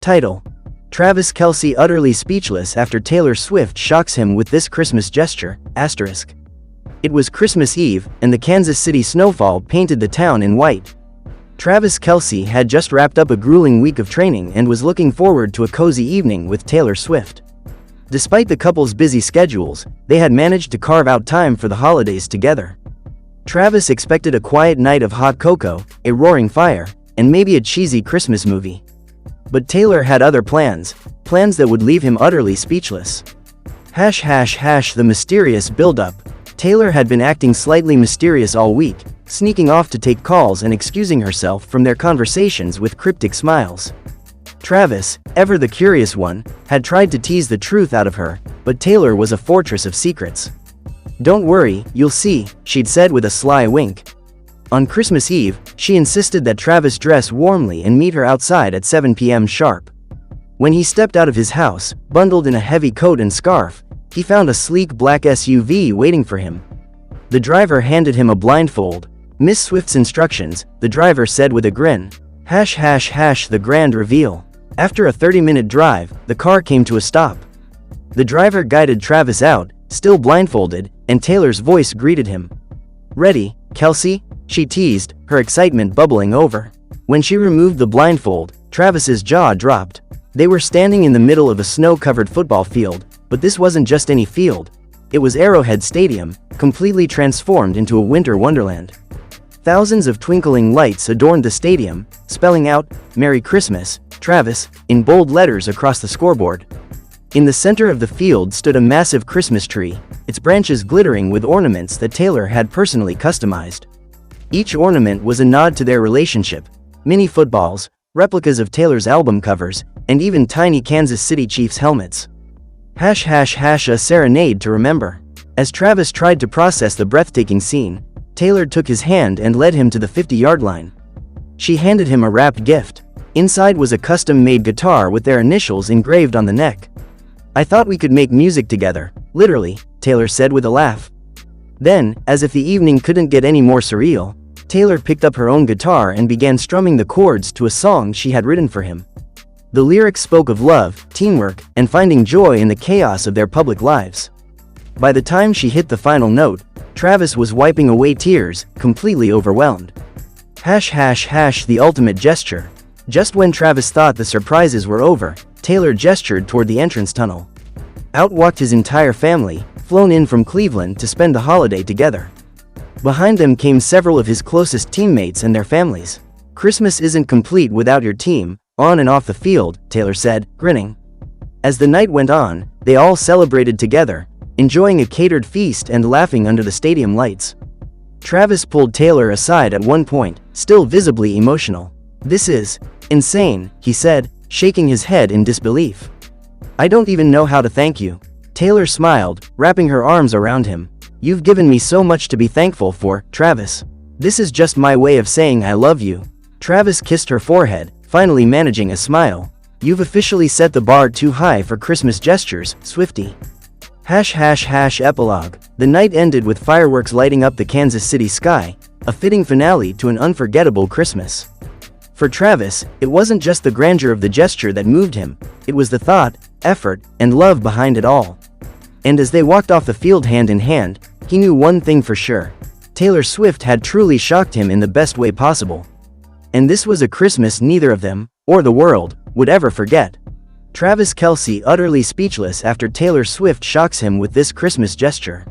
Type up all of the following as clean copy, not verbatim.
Title: Travis Kelce utterly speechless after Taylor Swift shocks him with this Christmas gesture, asterisk. It was Christmas Eve, and the Kansas City snowfall painted the town in white. Travis Kelce had just wrapped up a grueling week of training and was looking forward to a cozy evening with Taylor Swift. Despite the couple's busy schedules, they had managed to carve out time for the holidays together. Travis expected a quiet night of hot cocoa, a roaring fire, and maybe a cheesy Christmas movie. But Taylor had other plans that would leave him utterly speechless. The mysterious build-up. Taylor had been acting slightly mysterious all week, sneaking off to take calls and excusing herself from their conversations with cryptic smiles. Travis, ever the curious one, had tried to tease the truth out of her, but Taylor was a fortress of secrets. "Don't worry, you'll see," she'd said with a sly wink. On Christmas Eve, she insisted that Travis dress warmly and meet her outside at 7 p.m. sharp. When he stepped out of his house, bundled in a heavy coat and scarf, he found a sleek black SUV waiting for him. The driver handed him a blindfold. "Miss Swift's instructions," the driver said with a grin. The grand reveal. After a 30-minute drive, the car came to a stop. The driver guided Travis out, still blindfolded, and Taylor's voice greeted him. "Ready, Kelce?" she teased, her excitement bubbling over. When she removed the blindfold, Travis's jaw dropped. They were standing in the middle of a snow-covered football field, but this wasn't just any field. It was Arrowhead Stadium, completely transformed into a winter wonderland. Thousands of twinkling lights adorned the stadium, spelling out, "Merry Christmas, Travis," in bold letters across the scoreboard. In the center of the field stood a massive Christmas tree, its branches glittering with ornaments that Taylor had personally customized. Each ornament was a nod to their relationship: mini footballs, replicas of Taylor's album covers, and even tiny Kansas City Chiefs helmets. A serenade to remember. As Travis tried to process the breathtaking scene, Taylor took his hand and led him to the 50-yard line. She handed him a wrapped gift. Inside was a custom-made guitar with their initials engraved on the neck. "I thought we could make music together, literally," Taylor said with a laugh. Then, as if the evening couldn't get any more surreal, Taylor picked up her own guitar and began strumming the chords to a song she had written for him. The lyrics spoke of love, teamwork, and finding joy in the chaos of their public lives. By the time she hit the final note, Travis was wiping away tears, completely overwhelmed. The ultimate gesture. Just when Travis thought the surprises were over, Taylor gestured toward the entrance tunnel. Out walked his entire family, flown in from Cleveland to spend the holiday together. Behind them came several of his closest teammates and their families. "Christmas isn't complete without your team, on and off the field," Taylor said, grinning. As the night went on, they all celebrated together, enjoying a catered feast and laughing under the stadium lights. Travis pulled Taylor aside at one point, still visibly emotional. "This is insane," he said, shaking his head in disbelief. "I don't even know how to thank you." Taylor smiled, wrapping her arms around him. "You've given me so much to be thankful for, Travis. This is just my way of saying I love you." Travis kissed her forehead, finally managing a smile. "You've officially set the bar too high for Christmas gestures, Swiftie." Epilogue. The night ended with fireworks lighting up the Kansas City sky, a fitting finale to an unforgettable Christmas. For Travis, it wasn't just the grandeur of the gesture that moved him, it was the thought, effort, and love behind it all. And as they walked off the field hand in hand, he knew one thing for sure: Taylor Swift had truly shocked him in the best way possible. And this was a Christmas neither of them, or the world, would ever forget. Travis Kelce utterly speechless after Taylor Swift shocks him with this Christmas gesture.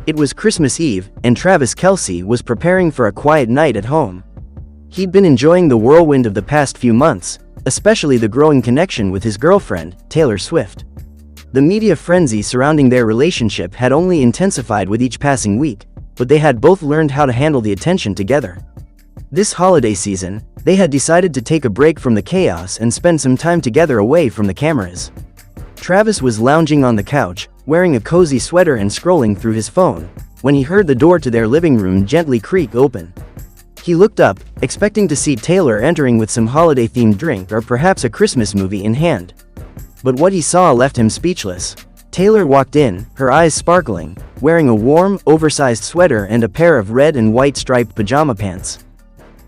It was Christmas Eve, and Travis Kelce was preparing for a quiet night at home. He'd been enjoying the whirlwind of the past few months, especially the growing connection with his girlfriend, Taylor Swift. The media frenzy surrounding their relationship had only intensified with each passing week, but they had both learned how to handle the attention together. This holiday season, they had decided to take a break from the chaos and spend some time together away from the cameras. Travis was lounging on the couch, wearing a cozy sweater and scrolling through his phone, when he heard the door to their living room gently creak open. He looked up, expecting to see Taylor entering with some holiday-themed drink or perhaps a Christmas movie in hand. But what he saw left him speechless. Taylor walked in, her eyes sparkling, wearing a warm, oversized sweater and a pair of red and white striped pajama pants.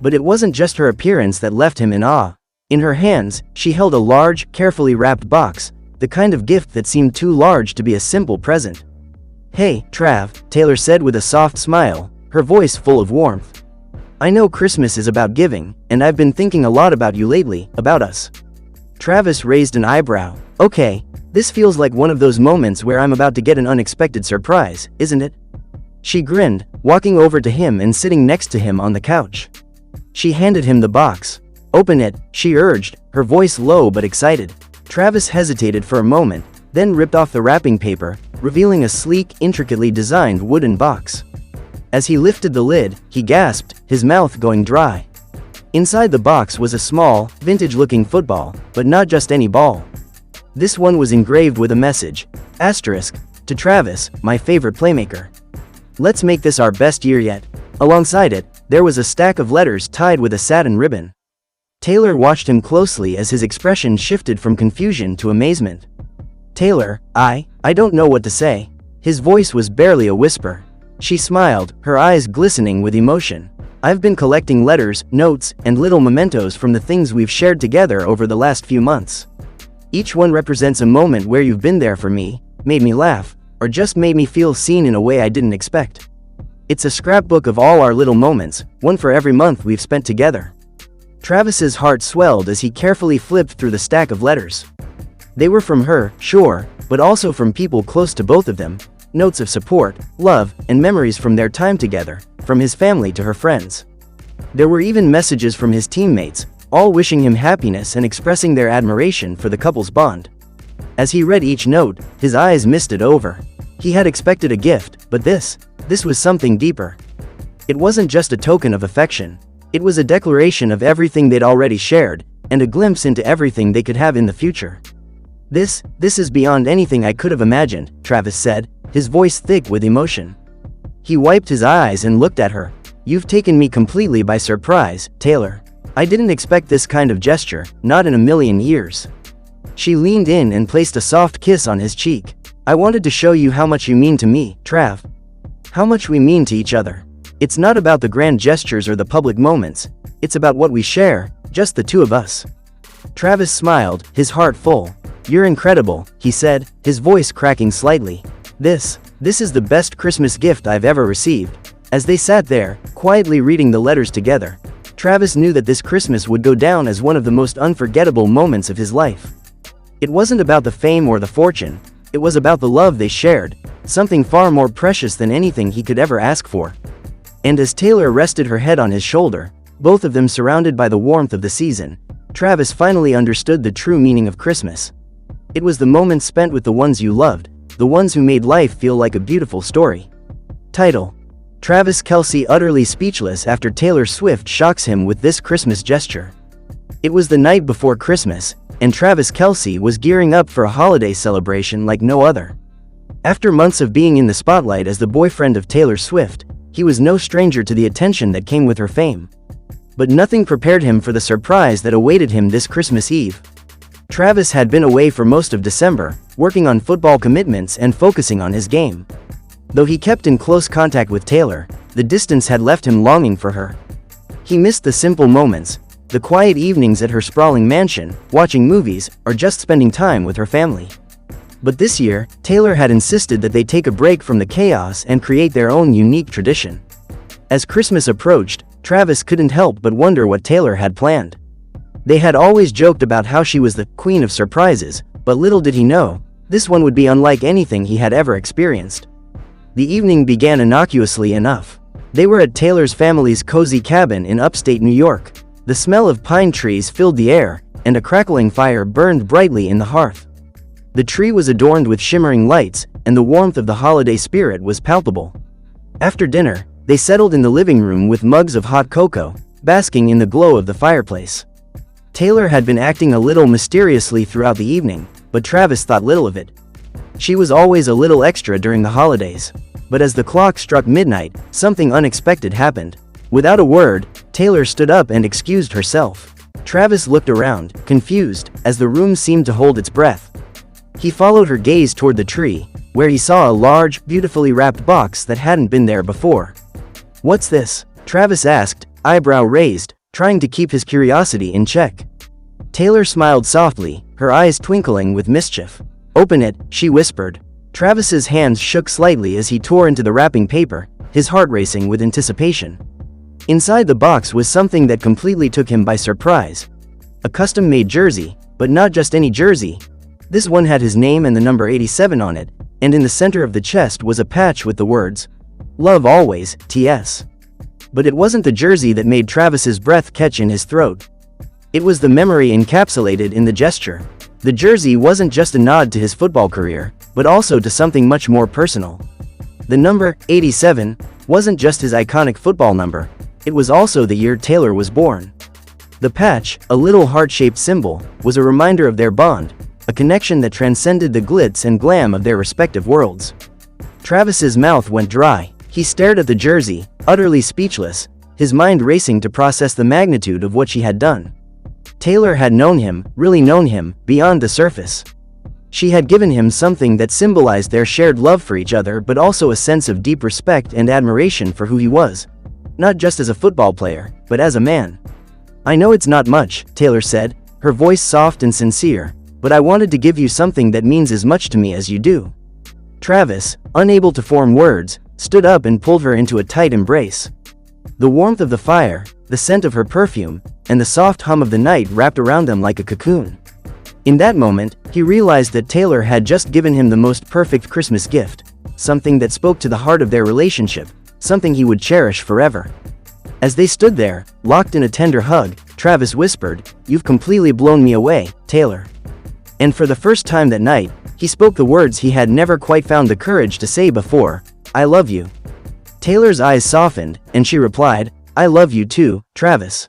But it wasn't just her appearance that left him in awe. In her hands, she held a large, carefully wrapped box, the kind of gift that seemed too large to be a simple present. "Hey, Trav," Taylor said with a soft smile, her voice full of warmth. "I know Christmas is about giving, and I've been thinking a lot about you lately, about us." Travis raised an eyebrow. "Okay, this feels like one of those moments where I'm about to get an unexpected surprise, isn't it?" She grinned, walking over to him and sitting next to him on the couch. She handed him the box. "Open it," she urged, her voice low but excited. Travis hesitated for a moment, then ripped off the wrapping paper, revealing a sleek, intricately designed wooden box. As he lifted the lid, he gasped, his mouth going dry. Inside the box was a small, vintage-looking football, but not just any ball. This one was engraved with a message, asterisk, "To Travis, my favorite playmaker. Let's make this our best year yet." Alongside it, there was a stack of letters tied with a satin ribbon. Taylor watched him closely as his expression shifted from confusion to amazement. "Taylor, I don't know what to say." His voice was barely a whisper. She smiled, her eyes glistening with emotion. "I've been collecting letters, notes, and little mementos from the things we've shared together over the last few months. Each one represents a moment where you've been there for me, made me laugh, or just made me feel seen in a way I didn't expect. It's a scrapbook of all our little moments, one for every month we've spent together." Travis's heart swelled as he carefully flipped through the stack of letters. They were from her, sure, but also from people close to both of them. Notes of support, love, and memories from their time together, from his family to her friends. There were even messages from his teammates, all wishing him happiness and expressing their admiration for the couple's bond. As he read each note, his eyes misted over. He had expected a gift, but this was something deeper. It wasn't just a token of affection. It was a declaration of everything they'd already shared, and a glimpse into everything they could have in the future. This is beyond anything I could have imagined," Travis said, his voice thick with emotion. He wiped his eyes and looked at her. "You've taken me completely by surprise, Taylor. I didn't expect this kind of gesture, not in a million years." She leaned in and placed a soft kiss on his cheek. "I wanted to show you how much you mean to me, Trav. How much we mean to each other. It's not about the grand gestures or the public moments. It's about what we share, just the two of us." Travis smiled, his heart full. "You're incredible," he said, his voice cracking slightly. This is the best Christmas gift I've ever received." As they sat there, quietly reading the letters together, Travis knew that this Christmas would go down as one of the most unforgettable moments of his life. It wasn't about the fame or the fortune. It was about the love they shared, something far more precious than anything he could ever ask for. And as Taylor rested her head on his shoulder, both of them surrounded by the warmth of the season, Travis finally understood the true meaning of Christmas. It was the moments spent with the ones you loved, the ones who made life feel like a beautiful story. Title: Travis Kelce utterly speechless after Taylor Swift shocks him with this Christmas gesture. It was the night before Christmas, and Travis Kelce was gearing up for a holiday celebration like no other. After months of being in the spotlight as the boyfriend of Taylor Swift, he was no stranger to the attention that came with her fame. But nothing prepared him for the surprise that awaited him this Christmas Eve. Travis had been away for most of December, working on football commitments and focusing on his game. Though he kept in close contact with Taylor, the distance had left him longing for her. He missed the simple moments, the quiet evenings at her sprawling mansion, watching movies, or just spending time with her family. But this year, Taylor had insisted that they take a break from the chaos and create their own unique tradition. As Christmas approached, Travis couldn't help but wonder what Taylor had planned. They had always joked about how she was the queen of surprises, but little did he know, this one would be unlike anything he had ever experienced. The evening began innocuously enough. They were at Taylor's family's cozy cabin in upstate New York. The smell of pine trees filled the air, and a crackling fire burned brightly in the hearth. The tree was adorned with shimmering lights, and the warmth of the holiday spirit was palpable. After dinner, they settled in the living room with mugs of hot cocoa, basking in the glow of the fireplace. Taylor had been acting a little mysteriously throughout the evening, but Travis thought little of it. She was always a little extra during the holidays. But as the clock struck midnight, something unexpected happened. Without a word, Taylor stood up and excused herself. Travis looked around, confused, as the room seemed to hold its breath. He followed her gaze toward the tree, where he saw a large, beautifully wrapped box that hadn't been there before. "What's this?" Travis asked, eyebrow raised, trying to keep his curiosity in check. Taylor smiled softly, her eyes twinkling with mischief. "Open it," she whispered. Travis's hands shook slightly as he tore into the wrapping paper, his heart racing with anticipation. Inside the box was something that completely took him by surprise. A custom-made jersey, but not just any jersey. This one had his name and the number 87 on it, and in the center of the chest was a patch with the words, "Love always, TS." But it wasn't the jersey that made Travis's breath catch in his throat. It was the memory encapsulated in the gesture. The jersey wasn't just a nod to his football career, but also to something much more personal. The number 87 wasn't just his iconic football number, it was also the year Taylor was born. The patch, a little heart-shaped symbol, was a reminder of their bond, a connection that transcended the glitz and glam of their respective worlds. Travis's mouth went dry. He stared at the jersey, utterly speechless, his mind racing to process the magnitude of what she had done. Taylor had known him, really known him, beyond the surface. She had given him something that symbolized their shared love for each other, but also a sense of deep respect and admiration for who he was. Not just as a football player, but as a man. "I know it's not much," Taylor said, her voice soft and sincere, "but I wanted to give you something that means as much to me as you do." Travis, unable to form words, stood up and pulled her into a tight embrace. The warmth of the fire, the scent of her perfume, and the soft hum of the night wrapped around them like a cocoon. In that moment, he realized that Taylor had just given him the most perfect Christmas gift, something that spoke to the heart of their relationship, something he would cherish forever. As they stood there, locked in a tender hug, Travis whispered, "You've completely blown me away, Taylor." And for the first time that night, he spoke the words he had never quite found the courage to say before, "I love you." Taylor's eyes softened, and she replied, "I love you too, Travis."